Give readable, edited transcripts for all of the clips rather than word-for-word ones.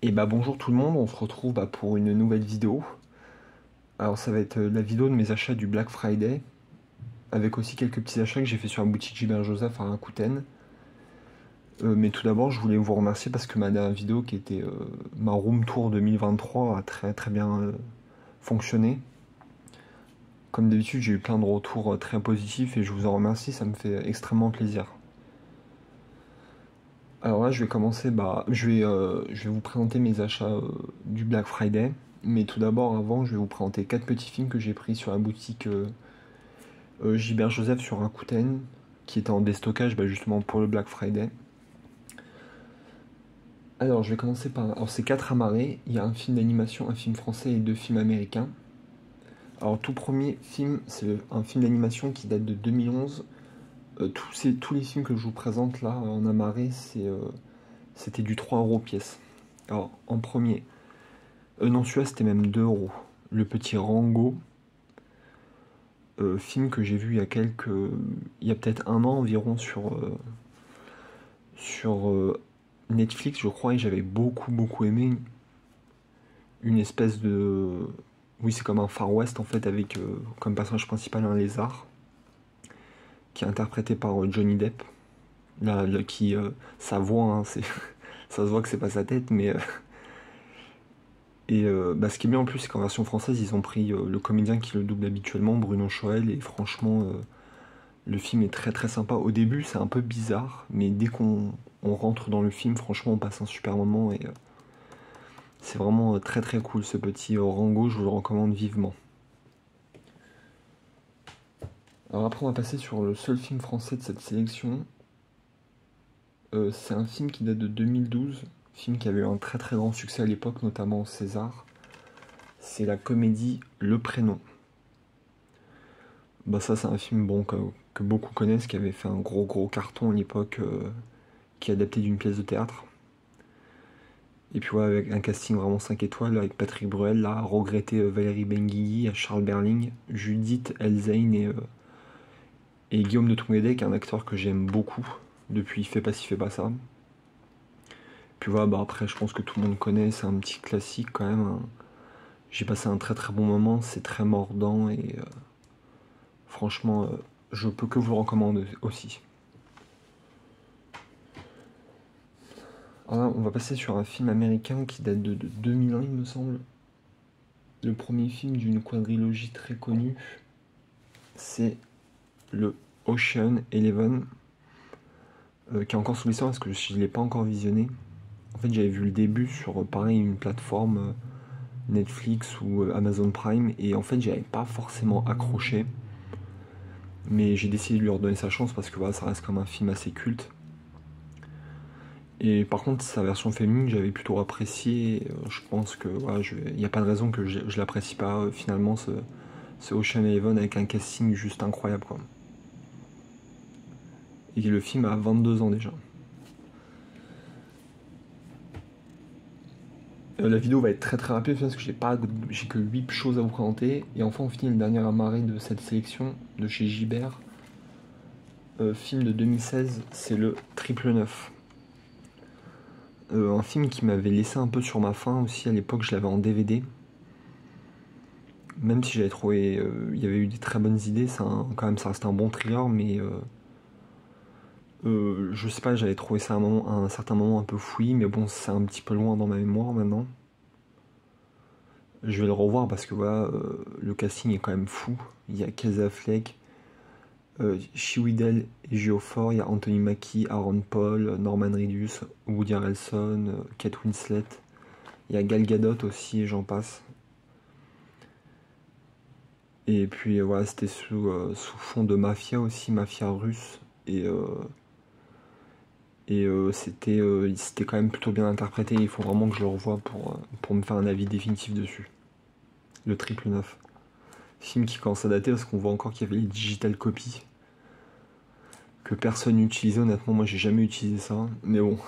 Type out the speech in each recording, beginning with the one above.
Et bah bonjour tout le monde, on se retrouve pour une nouvelle vidéo. Alors ça va être la vidéo de mes achats du Black Friday, avec aussi quelques petits achats que j'ai fait sur la boutique Gilbert Joseph à Rakuten. Mais tout d'abord je voulais vous remercier parce que ma dernière vidéo qui était ma room tour 2023 a très très bien fonctionné. Comme d'habitude j'ai eu plein de retours très positifs et je vous en remercie, ça me fait extrêmement plaisir. Alors là je vais commencer, je vais vous présenter mes achats du Black Friday. Mais tout d'abord, avant, je vais vous présenter 4 petits films que j'ai pris sur la boutique Gilbert Joseph sur Rakuten, qui était en déstockage justement pour le Black Friday. Alors, je vais commencer par. Alors, c'est 4 amarrés. Il y a un film d'animation, un film français et 2 films américains. Alors, tout premier film, c'est un film d'animation qui date de 2011. Tous les films que je vous présente là en amarré, c'était du 3 euros pièce. Alors, en premier, non, celui-là c'était même 2 euros. Le petit Rango, film que j'ai vu il y a peut-être un an environ sur Netflix, je crois, et j'avais beaucoup aimé. Une espèce de, oui, c'est comme un Far West en fait avec comme personnage principal un lézard qui est interprété par Johnny Depp. Sa voix, hein, ça se voit que c'est pas sa tête, mais ce qui est bien en plus, c'est qu'en version française, ils ont pris le comédien qui le double habituellement, Bruno Choël, et franchement, le film est très très sympa. Au début, c'est un peu bizarre, mais dès qu'on rentre dans le film, franchement, on passe un super moment et c'est vraiment très très cool ce petit Rango, je vous le recommande vivement. Alors après, on va passer sur le seul film français de cette sélection. C'est un film qui date de 2012, film qui avait eu un très très grand succès à l'époque, notamment au César. C'est la comédie Le Prénom. Bah ça, c'est un film bon que beaucoup connaissent, qui avait fait un gros carton à l'époque, qui est adapté d'une pièce de théâtre. Et puis ouais, avec un casting vraiment 5 étoiles, avec Patrick Bruel, là, regretté Valérie Benguigui, Charles Berling, Judith Elzeyn et Guillaume de Tonquédec, un acteur que j'aime beaucoup depuis Fais pas ci, fais pas ça. Puis voilà, après je pense que tout le monde connaît, c'est un petit classique quand même, hein. J'ai passé un très très bon moment, c'est très mordant et franchement, je peux que vous le recommander aussi. Alors là, on va passer sur un film américain qui date de 2001, il me semble. Le premier film d'une quadrilogie très connue, c'est le Ocean Eleven, qui est encore sous l'histoire parce que je ne l'ai pas encore visionné. En fait, j'avais vu le début sur, pareil, une plateforme Netflix ou Amazon Prime, et en fait, j'avais pas forcément accroché. Mais j'ai décidé de lui redonner sa chance parce que voilà, ça reste comme un film assez culte. Et par contre, sa version féminine, j'avais plutôt apprécié. Je pense que voilà, il n'y a pas de raison que je l'apprécie pas finalement, ce Ocean Eleven avec un casting juste incroyable, quoi. Et le film a 22 ans déjà. La vidéo va être très très rapide parce que j'ai que 8 choses à vous présenter. Et enfin, on finit le dernier amarré de cette sélection de chez Gibert. Film de 2016, c'est le Triple Neuf. Un film qui m'avait laissé un peu sur ma faim aussi à l'époque, je l'avais en DVD. Même si j'avais trouvé, il y avait eu des très bonnes idées, quand même ça reste un bon thriller, mais je sais pas, j'avais trouvé ça à un certain moment un peu fouillis, mais bon, c'est un petit peu loin dans ma mémoire maintenant. Je vais le revoir parce que voilà, le casting est quand même fou. Il y a Casey Affleck, Chiwetel Ejiofor, il y a Anthony Mackie, Aaron Paul, Norman Reedus, Woody Harrelson, Kate Winslet. Il y a Gal Gadot aussi, et j'en passe. Et puis voilà, c'était sous fond de mafia aussi, mafia russe. C'était quand même plutôt bien interprété. Il faut vraiment que je le revoie pour me faire un avis définitif dessus. Le Triple Neuf. Film qui commence à dater parce qu'on voit encore qu'il y avait les digital copies que personne n'utilisait. Honnêtement, moi j'ai jamais utilisé ça. Mais bon,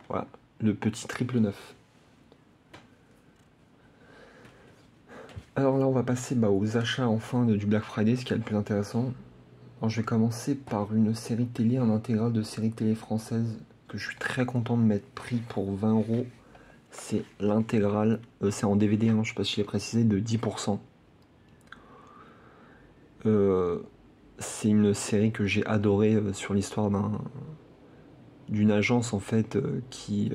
voilà, le petit Triple Neuf. Alors là, on va passer aux achats enfin du Black Friday, ce qui est le plus intéressant. Alors je vais commencer par une série télé, un intégral de série télé française que je suis très content de m'être pris pour 20 euros. C'est l'intégrale, c'est en DVD, hein, je sais pas si je l'ai précisé, de 10%. C'est une série que j'ai adorée sur l'histoire d'une agence en fait qui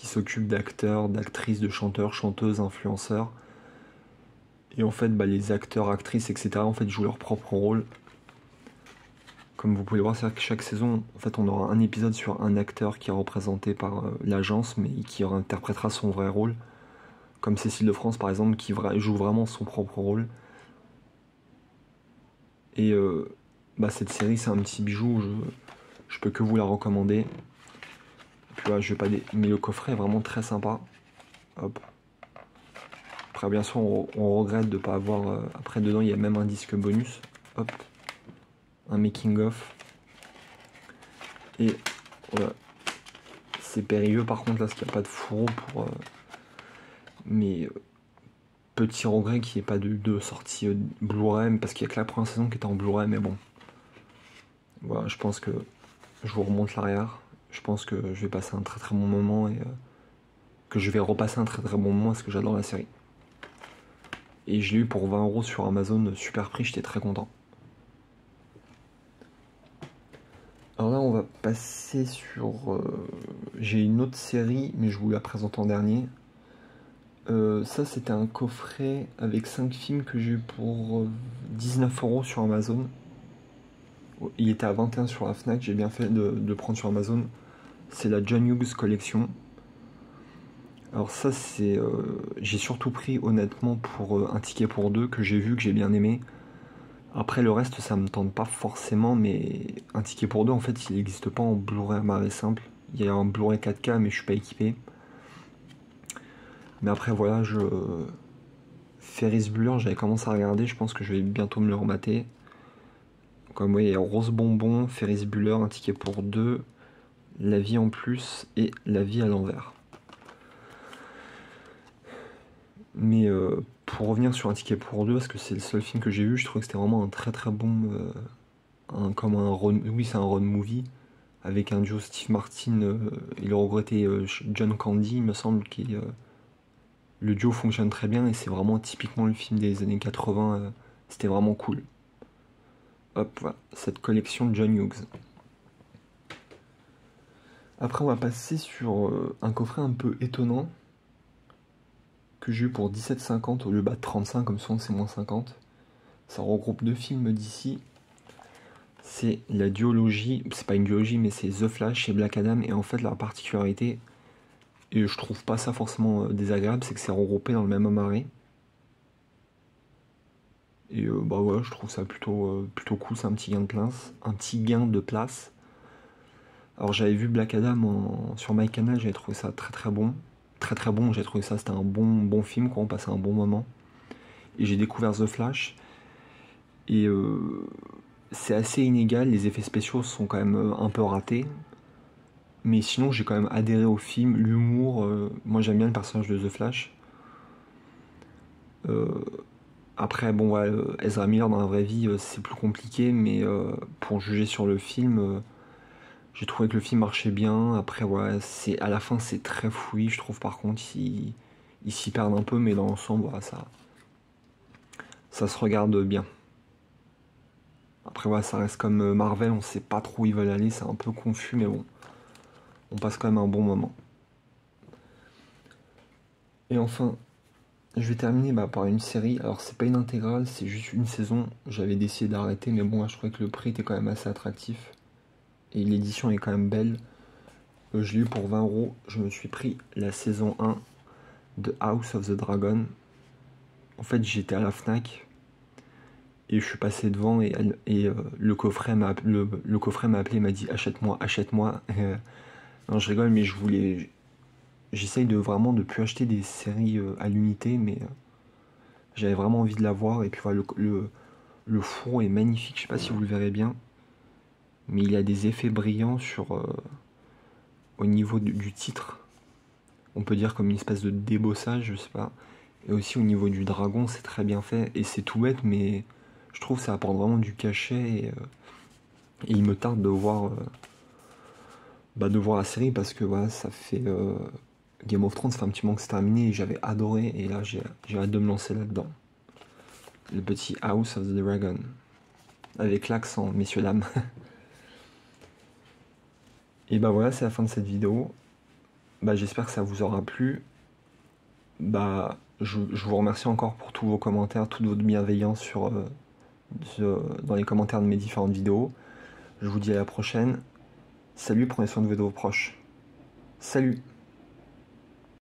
s'occupe d'acteurs, d'actrices, de chanteurs, chanteuses, influenceurs. Et en fait, les acteurs, actrices, etc. en fait jouent leur propre rôle. Comme vous pouvez le voir, c'est-à-dire que chaque saison, en fait, on aura un épisode sur un acteur qui est représenté par l'agence, mais qui interprétera son vrai rôle. Comme Cécile de France, par exemple, qui joue vraiment son propre rôle. Et cette série, c'est un petit bijou. Je peux que vous la recommander. Et puis voilà, je vais pas mais le coffret est vraiment très sympa. Hop. Après, bien sûr, on regrette de ne pas avoir. Après, dedans, il y a même un disque bonus. Hop. Un making-of. Et voilà. C'est périlleux par contre, là, parce qu'il n'y a pas de fourreau pour. Mais petit regret qu'il n'y ait pas de sortie Blu-ray, parce qu'il n'y a que la première saison qui était en Blu-ray, mais bon. Voilà, je pense que je vous remonte l'arrière. Je pense que je vais passer un très très bon moment et que je vais repasser un très très bon moment parce que j'adore la série. Et je l'ai eu pour 20€ sur Amazon, super prix, j'étais très content. Alors là, on va passer sur. J'ai une autre série, mais je vous la présente en dernier. Ça, c'était un coffret avec 5 films que j'ai eu pour 19€ sur Amazon. Il était à 21 sur la Fnac, j'ai bien fait de le prendre sur Amazon. C'est la John Hughes Collection. Alors ça, j'ai surtout pris honnêtement pour un ticket pour deux que j'ai vu, que j'ai bien aimé. Après le reste, ça me tente pas forcément, mais un ticket pour deux, en fait, il n'existe pas en Blu-ray marée simple. Il y a un Blu-ray 4K, mais je suis pas équipé. Mais après, voilà, Ferris Bueller, j'avais commencé à regarder, je pense que je vais bientôt me le remater. Comme vous voyez, il y a Rose Bonbon, Ferris Bueller, un ticket pour deux, La vie en plus et La vie à l'envers. Mais pour revenir sur un ticket pour deux, parce que c'est le seul film que j'ai vu, je trouve que c'était vraiment un très très bon. Oui, c'est un road movie avec un duo Steve Martin et le regretté John Candy, il me semble. Le duo fonctionne très bien et c'est vraiment typiquement le film des années 80. C'était vraiment cool. Hop, voilà, cette collection John Hughes. Après, on va passer sur un coffret un peu étonnant que j'ai eu pour 17,50 au lieu de 35, comme souvent c'est moins 50. Ça regroupe deux films d'ici. C'est la duologie, c'est pas une duologie, mais c'est The Flash et Black Adam. Et en fait, la particularité, et je trouve pas ça forcément désagréable, c'est que c'est regroupé dans le même amarré. Et voilà, je trouve ça plutôt cool, c'est un petit gain de place. Un petit gain de place. Alors j'avais vu Black Adam sur MyCanal, j'avais trouvé ça très très bon. Très très bon, j'ai trouvé ça, c'était un bon film, quoi, on passait un bon moment. Et j'ai découvert The Flash. Et c'est assez inégal, les effets spéciaux sont quand même un peu ratés. Mais sinon, j'ai quand même adhéré au film, l'humour. Moi, j'aime bien le personnage de The Flash. Euh, Après, bon, ouais, Ezra Miller dans la vraie vie, c'est plus compliqué, mais pour juger sur le film, j'ai trouvé que le film marchait bien. Après, voilà, à la fin, c'est très fouillis, je trouve. Par contre, ils s'y perdent un peu, mais dans l'ensemble, voilà, ça se regarde bien. Après, voilà, ça reste comme Marvel, on sait pas trop où ils veulent aller, c'est un peu confus, mais bon, on passe quand même un bon moment. Et enfin, je vais terminer par une série. Alors, c'est pas une intégrale, c'est juste une saison. J'avais décidé d'arrêter, mais bon, là, je trouvais que le prix était quand même assez attractif. Et l'édition est quand même belle. Je l'ai eu pour 20€. Je me suis pris la saison 1 de House of the Dragon. En fait, j'étais à la Fnac et je suis passé devant et le coffret m'a appelé, m'a dit achète-moi, achète-moi. Non, je rigole, mais j'essaye de vraiment de plus acheter des séries à l'unité, mais j'avais vraiment envie de la voir. Et puis voilà, le fond est magnifique, je sais pas si vous le verrez bien, mais il y a des effets brillants au niveau du titre. On peut dire comme une espèce de débossage, je sais pas. Et aussi au niveau du dragon, c'est très bien fait. Et c'est tout bête, mais je trouve que ça apporte vraiment du cachet. Et il me tarde de voir la série parce que voilà, ça fait Game of Thrones, ça fait un petit moment que c'est terminé et j'avais adoré, et là j'ai hâte de me lancer là-dedans. Le petit House of the Dragon. Avec l'accent, messieurs, dames. Et bah voilà, c'est la fin de cette vidéo. Bah j'espère que ça vous aura plu. Bah je vous remercie encore pour tous vos commentaires, toute votre bienveillance dans les commentaires de mes différentes vidéos. Je vous dis à la prochaine. Salut, prenez soin de vos proches. Salut!